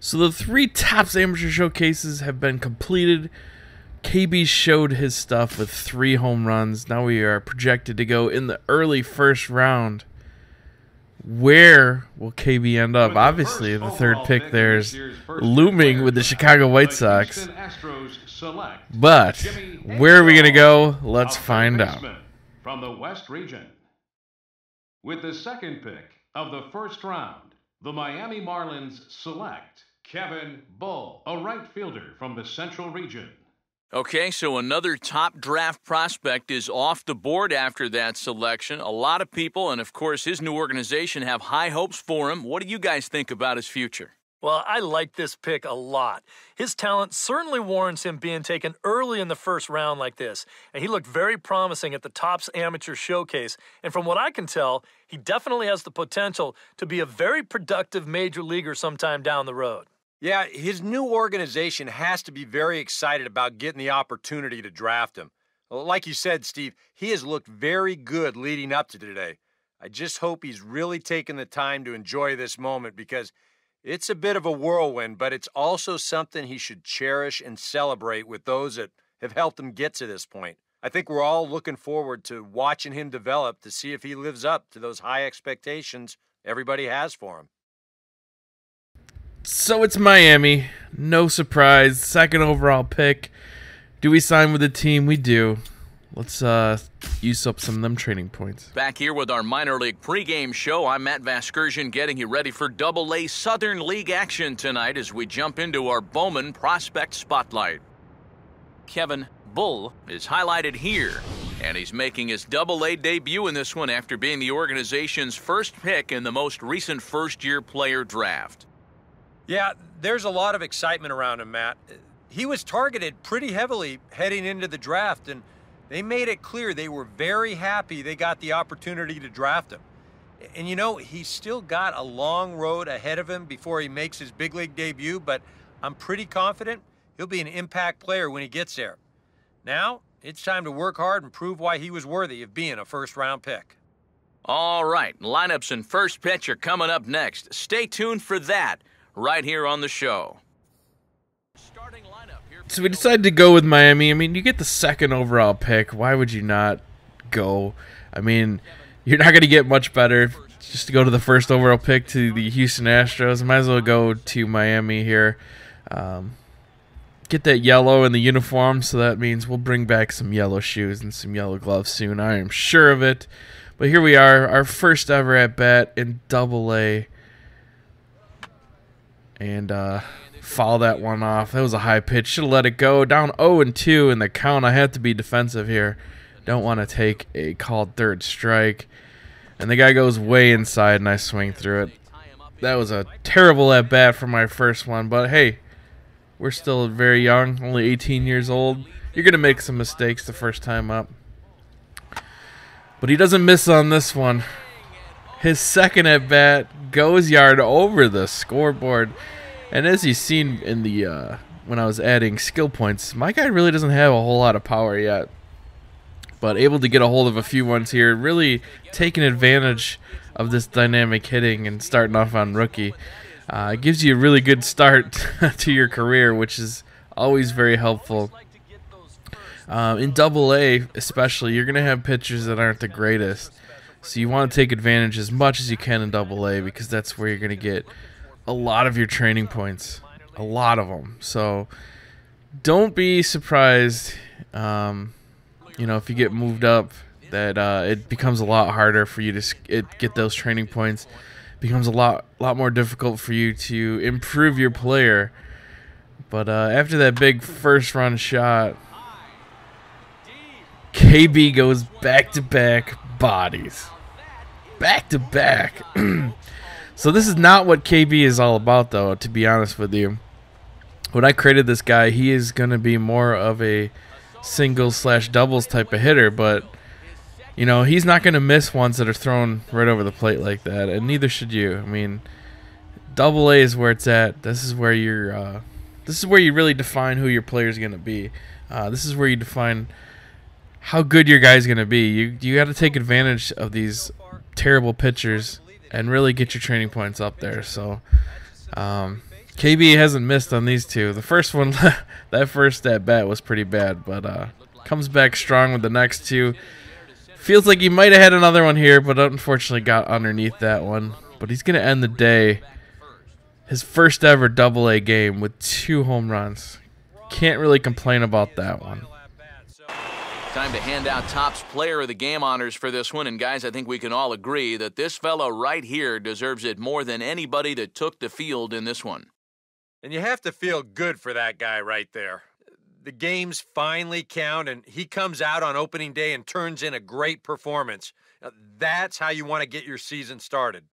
So the 3 Topps Amateur Showcases have been completed. KB showed his stuff with 3 home runs. Now we are projected to go in the early first round. Where will KB end up? Obviously, the 3rd pick there is looming with the Chicago White Sox. But where are we going to go? Let's find out. From the West region. With the 2nd pick of the first round, the Miami Marlins select Kevin Bull, a right fielder from the Central region. Okay, so another top draft prospect is off the board after that selection. A lot of people, and of course his new organization, have high hopes for him. What do you guys think about his future? Well, I like this pick a lot. His talent certainly warrants him being taken early in the first round like this. And he looked very promising at the Topps Amateur Showcase. And from what I can tell, he definitely has the potential to be a very productive major leaguer sometime down the road. Yeah, his new organization has to be very excited about getting the opportunity to draft him. Like you said, Steve, he has looked very good leading up to today. I just hope he's really taken the time to enjoy this moment because it's a bit of a whirlwind, but it's also something he should cherish and celebrate with those that have helped him get to this point. I think we're all looking forward to watching him develop to see if he lives up to those high expectations everybody has for him. So it's Miami. No surprise. 2nd overall pick. Do we sign with the team? We do. Let's use up some of them training points. Back here with our minor league pregame show, I'm Matt Vasgersian getting you ready for Double-A Southern League action tonight as we jump into our Bowman Prospect Spotlight. Kevin Bull is highlighted here, and he's making his Double-A debut in this one after being the organization's first pick in the most recent first-year player draft. Yeah, there's a lot of excitement around him, Matt. He was targeted pretty heavily heading into the draft, and they made it clear they were very happy they got the opportunity to draft him. And you know, he's still got a long road ahead of him before he makes his big league debut, but I'm pretty confident he'll be an impact player when he gets there. Now, it's time to work hard and prove why he was worthy of being a first-round pick. All right, lineups and first pitch are coming up next. Stay tuned for that right here on the show. So we decided to go with Miami. I mean, you get the 2nd overall pick. Why would you not go? I mean, you're not going to get much better just to go to the 1st overall pick to the Houston Astros. Might as well go to Miami here. Get that yellow in the uniform, so that means we'll bring back some yellow shoes and some yellow gloves soon. I am sure of it. But here we are, our first ever at-bat in Double-A. And foul that one off. That was a high pitch. Should have let it go. Down 0-2 in the count. I had to be defensive here. Don't want to take a called 3rd strike. And the guy goes way inside, and I swing through it. That was a terrible at-bat for my first one. But, hey, we're still very young, only 18 years old. You're going to make some mistakes the first time up. But he doesn't miss on this one. His 2nd at-bat goes yard over the scoreboard. And as you've seen in the when I was adding skill points, my guy really doesn't have a whole lot of power yet. But able to get a hold of a few ones here, really taking advantage of this dynamic hitting and starting off on rookie. It gives you a really good start to your career, which is always very helpful. In Double-A especially, you're going to have pitchers that aren't the greatest. So you want to take advantage as much as you can in Double-A because that's where you're going to get a lot of your training points. A lot of them. So don't be surprised, if you get moved up, that it becomes a lot harder for you to get those training points. It becomes a lot more difficult for you to improve your player. But after that big first-run shot, KB goes back-to-back bodies. Back-to-back. So this is not what KB is all about, though, to be honest with you. When I created this guy, he is going to be more of a singles/doubles type of hitter, but, he's not going to miss ones that are thrown right over the plate like that, and neither should you. I mean, Double-A is where it's at. This is where you really define who your player is going to be. This is where you define how good your guy's going to be. You got to take advantage of these terrible pitchers and really get your training points up there. So KB hasn't missed on these two. The first one, that first at bat was pretty bad, but comes back strong with the next two. Feels like he might have had another one here, but unfortunately got underneath that one. But he's going to end the day, his first ever Double-A game with 2 home runs. Can't really complain about that one. Time to hand out Topps Player of the Game honors for this one. And guys, I think we can all agree that this fellow right here deserves it more than anybody that took the field in this one. And you have to feel good for that guy right there. The games finally count, and he comes out on opening day and turns in a great performance. Now, that's how you want to get your season started.